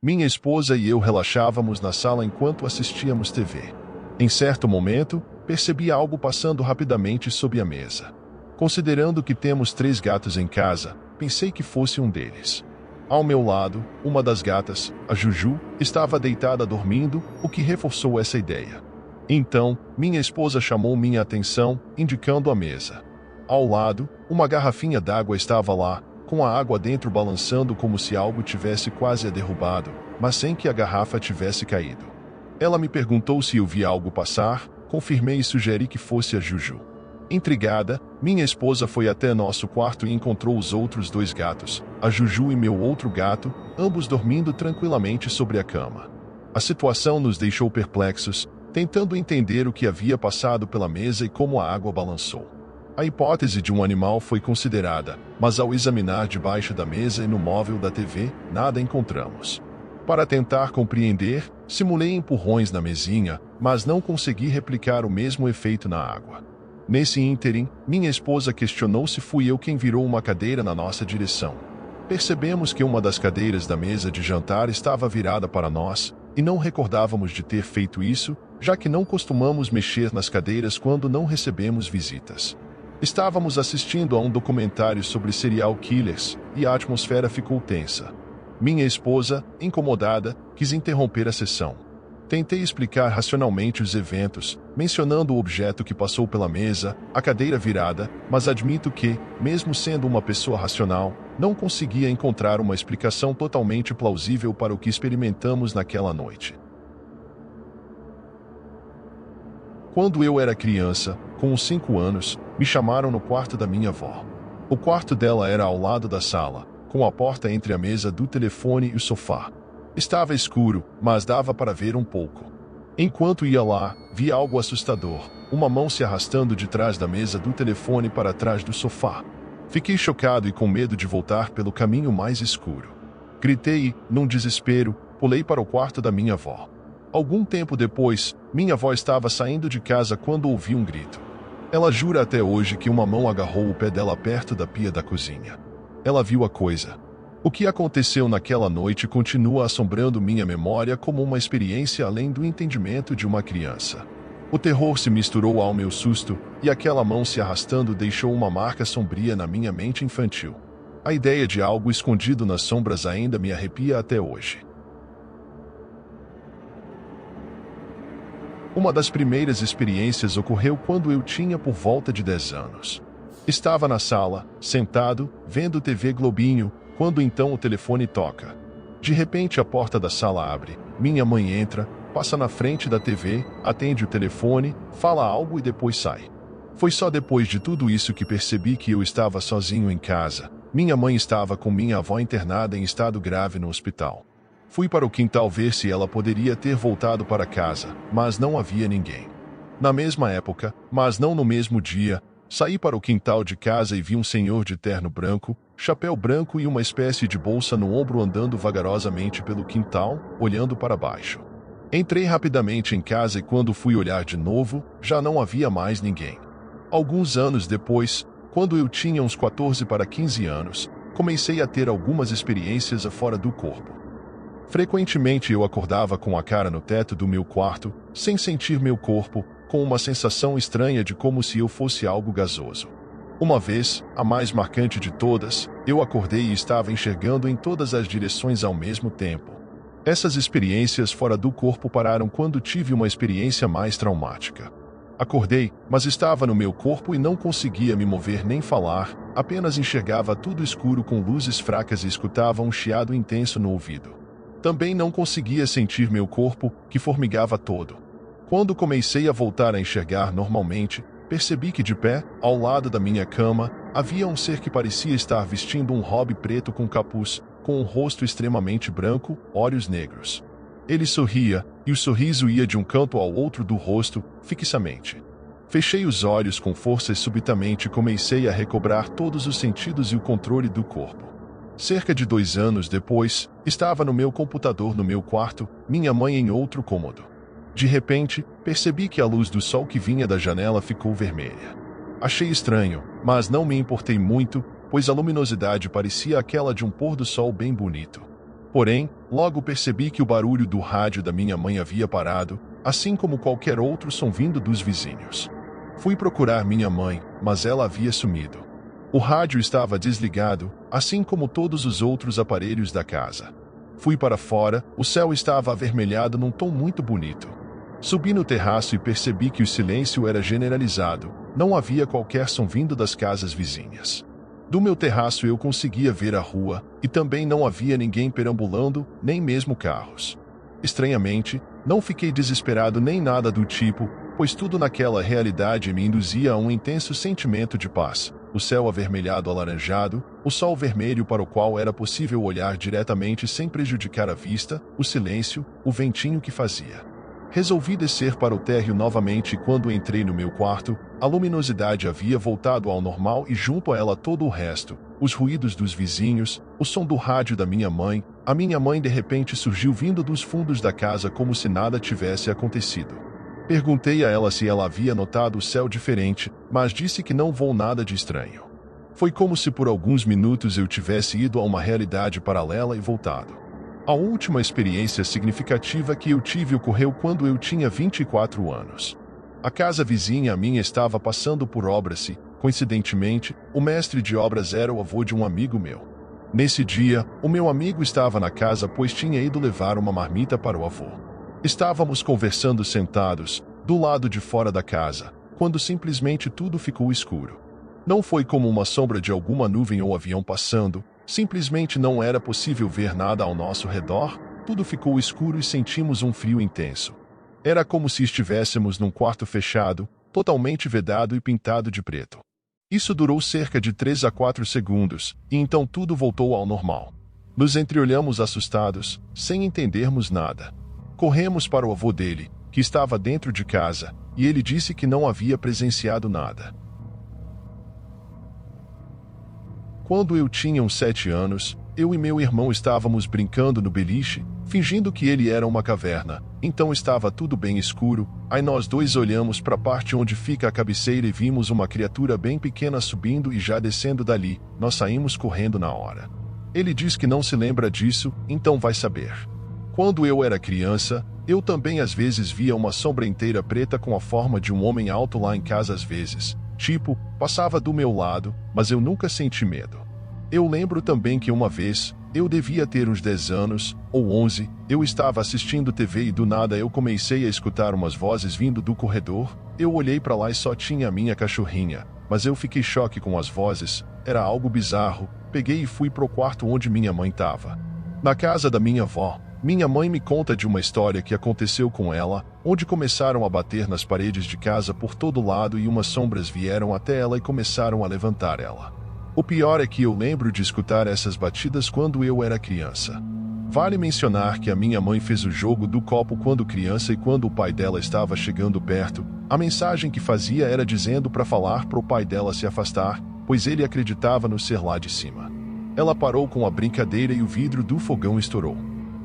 Minha esposa e eu relaxávamos na sala enquanto assistíamos TV. Em certo momento, percebi algo passando rapidamente sob a mesa. Considerando que temos 3 gatos em casa, pensei que fosse um deles. Ao meu lado, uma das gatas, a Juju, estava deitada dormindo, o que reforçou essa ideia. Então, minha esposa chamou minha atenção, indicando a mesa. Ao lado, uma garrafinha d'água estava lá, com a água dentro balançando como se algo tivesse quase a derrubado, mas sem que a garrafa tivesse caído. Ela me perguntou se eu via algo passar, confirmei e sugeri que fosse a Juju. Intrigada, minha esposa foi até nosso quarto e encontrou os outros 2 gatos, a Juju e meu outro gato, ambos dormindo tranquilamente sobre a cama. A situação nos deixou perplexos, tentando entender o que havia passado pela mesa e como a água balançou. A hipótese de um animal foi considerada, mas ao examinar debaixo da mesa e no móvel da TV, nada encontramos. Para tentar compreender, simulei empurrões na mesinha, mas não consegui replicar o mesmo efeito na água. Nesse ínterim, minha esposa questionou se fui eu quem virou uma cadeira na nossa direção. Percebemos que uma das cadeiras da mesa de jantar estava virada para nós, e não recordávamos de ter feito isso, já que não costumamos mexer nas cadeiras quando não recebemos visitas. Estávamos assistindo a um documentário sobre serial killers, e a atmosfera ficou tensa. Minha esposa, incomodada, quis interromper a sessão. Tentei explicar racionalmente os eventos, mencionando o objeto que passou pela mesa, a cadeira virada, mas admito que, mesmo sendo uma pessoa racional, não conseguia encontrar uma explicação totalmente plausível para o que experimentamos naquela noite. Quando eu era criança, com uns 5 anos, me chamaram no quarto da minha avó. O quarto dela era ao lado da sala, com a porta entre a mesa do telefone e o sofá. Estava escuro, mas dava para ver um pouco. Enquanto ia lá, vi algo assustador, uma mão se arrastando de trás da mesa do telefone para trás do sofá. Fiquei chocado e com medo de voltar pelo caminho mais escuro. Gritei e, num desespero, pulei para o quarto da minha avó. Algum tempo depois, minha avó estava saindo de casa quando ouvi um grito. Ela jura até hoje que uma mão agarrou o pé dela perto da pia da cozinha. Ela viu a coisa. O que aconteceu naquela noite continua assombrando minha memória como uma experiência além do entendimento de uma criança. O terror se misturou ao meu susto, e aquela mão se arrastando deixou uma marca sombria na minha mente infantil. A ideia de algo escondido nas sombras ainda me arrepia até hoje. Uma das primeiras experiências ocorreu quando eu tinha por volta de 10 anos. Estava na sala, sentado, vendo TV Globinho, quando então o telefone toca. De repente a porta da sala abre, minha mãe entra, passa na frente da TV, atende o telefone, fala algo e depois sai. Foi só depois de tudo isso que percebi que eu estava sozinho em casa. Minha mãe estava com minha avó internada em estado grave no hospital. Fui para o quintal ver se ela poderia ter voltado para casa, mas não havia ninguém. Na mesma época, mas não no mesmo dia, saí para o quintal de casa e vi um senhor de terno branco, chapéu branco e uma espécie de bolsa no ombro andando vagarosamente pelo quintal, olhando para baixo. Entrei rapidamente em casa e quando fui olhar de novo, já não havia mais ninguém. Alguns anos depois, quando eu tinha uns 14 para 15 anos, comecei a ter algumas experiências fora do corpo. Frequentemente eu acordava com a cara no teto do meu quarto, sem sentir meu corpo, com uma sensação estranha de como se eu fosse algo gasoso. Uma vez, a mais marcante de todas, eu acordei e estava enxergando em todas as direções ao mesmo tempo. Essas experiências fora do corpo pararam quando tive uma experiência mais traumática. Acordei, mas estava no meu corpo e não conseguia me mover nem falar, apenas enxergava tudo escuro com luzes fracas e escutava um chiado intenso no ouvido. Também não conseguia sentir meu corpo, que formigava todo. Quando comecei a voltar a enxergar normalmente, percebi que de pé, ao lado da minha cama, havia um ser que parecia estar vestindo um robe preto com capuz, com um rosto extremamente branco, olhos negros. Ele sorria, e o sorriso ia de um canto ao outro do rosto, fixamente. Fechei os olhos com força e subitamente comecei a recobrar todos os sentidos e o controle do corpo. Cerca de 2 anos depois, estava no meu computador no meu quarto, minha mãe em outro cômodo. De repente, percebi que a luz do sol que vinha da janela ficou vermelha. Achei estranho, mas não me importei muito, pois a luminosidade parecia aquela de um pôr do sol bem bonito. Porém, logo percebi que o barulho do rádio da minha mãe havia parado, assim como qualquer outro som vindo dos vizinhos. Fui procurar minha mãe, mas ela havia sumido. O rádio estava desligado, assim como todos os outros aparelhos da casa. Fui para fora, o céu estava avermelhado num tom muito bonito. Subi no terraço e percebi que o silêncio era generalizado, não havia qualquer som vindo das casas vizinhas. Do meu terraço eu conseguia ver a rua, e também não havia ninguém perambulando, nem mesmo carros. Estranhamente, não fiquei desesperado nem nada do tipo, pois tudo naquela realidade me induzia a um intenso sentimento de paz. O céu avermelhado alaranjado, o sol vermelho para o qual era possível olhar diretamente sem prejudicar a vista, o silêncio, o ventinho que fazia. Resolvi descer para o térreo novamente e quando entrei no meu quarto, a luminosidade havia voltado ao normal e junto a ela todo o resto, os ruídos dos vizinhos, o som do rádio da minha mãe. A minha mãe de repente surgiu vindo dos fundos da casa como se nada tivesse acontecido. Perguntei a ela se ela havia notado o céu diferente, mas disse que não viu nada de estranho. Foi como se por alguns minutos eu tivesse ido a uma realidade paralela e voltado. A última experiência significativa que eu tive ocorreu quando eu tinha 24 anos. A casa vizinha à minha estava passando por obras e, coincidentemente, o mestre de obras era o avô de um amigo meu. Nesse dia, o meu amigo estava na casa pois tinha ido levar uma marmita para o avô. Estávamos conversando sentados, do lado de fora da casa, quando simplesmente tudo ficou escuro. Não foi como uma sombra de alguma nuvem ou avião passando, simplesmente não era possível ver nada ao nosso redor, tudo ficou escuro e sentimos um frio intenso. Era como se estivéssemos num quarto fechado, totalmente vedado e pintado de preto. Isso durou cerca de 3 a 4 segundos, e então tudo voltou ao normal. Nos entreolhamos assustados, sem entendermos nada. Corremos para o avô dele, que estava dentro de casa, e ele disse que não havia presenciado nada. Quando eu tinha uns 7 anos, eu e meu irmão estávamos brincando no beliche, fingindo que ele era uma caverna, então estava tudo bem escuro, aí nós dois olhamos para a parte onde fica a cabeceira e vimos uma criatura bem pequena subindo e já descendo dali, nós saímos correndo na hora. Ele diz que não se lembra disso, então vai saber. Quando eu era criança, eu também às vezes via uma sombra inteira preta com a forma de um homem alto lá em casa às vezes. Tipo, passava do meu lado, mas eu nunca senti medo. Eu lembro também que uma vez, eu devia ter uns 10 anos, ou 11, eu estava assistindo TV e do nada eu comecei a escutar umas vozes vindo do corredor, eu olhei para lá e só tinha a minha cachorrinha, mas eu fiquei choque com as vozes, era algo bizarro, peguei e fui pro quarto onde minha mãe estava. Na casa da minha avó, minha mãe me conta de uma história que aconteceu com ela, onde começaram a bater nas paredes de casa por todo lado e umas sombras vieram até ela e começaram a levantar ela. O pior é que eu lembro de escutar essas batidas quando eu era criança. Vale mencionar que a minha mãe fez o jogo do copo quando criança e quando o pai dela estava chegando perto, a mensagem que fazia era dizendo para falar pro pai dela se afastar, pois ele acreditava no ser lá de cima. Ela parou com a brincadeira e o vidro do fogão estourou.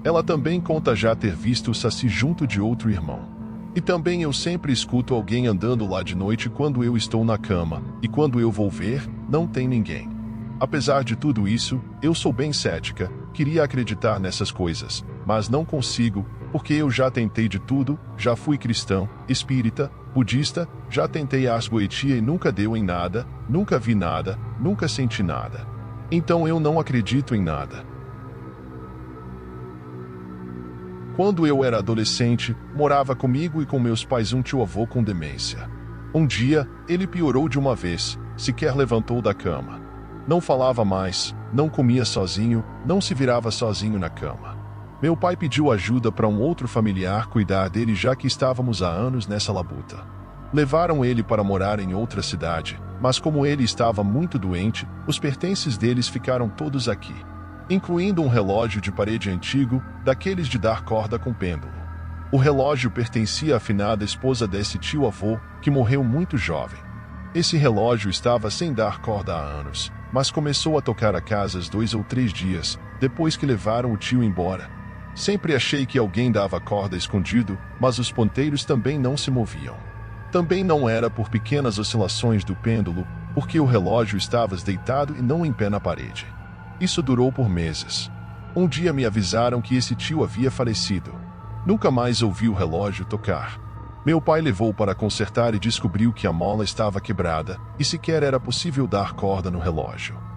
Ela também conta já ter visto o Saci junto de outro irmão. E também eu sempre escuto alguém andando lá de noite quando eu estou na cama, e quando eu vou ver, não tem ninguém. Apesar de tudo isso, eu sou bem cética, queria acreditar nessas coisas, mas não consigo, porque eu já tentei de tudo, já fui cristão, espírita, budista, já tentei a asgoetia e nunca deu em nada, nunca vi nada, nunca senti nada. Então eu não acredito em nada. Quando eu era adolescente, morava comigo e com meus pais um tio-avô com demência. Um dia, ele piorou de uma vez, sequer levantou da cama. Não falava mais, não comia sozinho, não se virava sozinho na cama. Meu pai pediu ajuda para um outro familiar cuidar dele já que estávamos há anos nessa labuta. Levaram ele para morar em outra cidade, mas como ele estava muito doente, os pertences deles ficaram todos aqui, incluindo um relógio de parede antigo, daqueles de dar corda com pêndulo. O relógio pertencia à finada esposa desse tio-avô, que morreu muito jovem. Esse relógio estava sem dar corda há anos, mas começou a tocar a casa 2 ou 3 dias, depois que levaram o tio embora. Sempre achei que alguém dava corda escondido, mas os ponteiros também não se moviam. Também não era por pequenas oscilações do pêndulo, porque o relógio estava deitado e não em pé na parede. Isso durou por meses. Um dia me avisaram que esse tio havia falecido. Nunca mais ouvi o relógio tocar. Meu pai levou para consertar e descobriu que a mola estava quebrada e sequer era possível dar corda no relógio.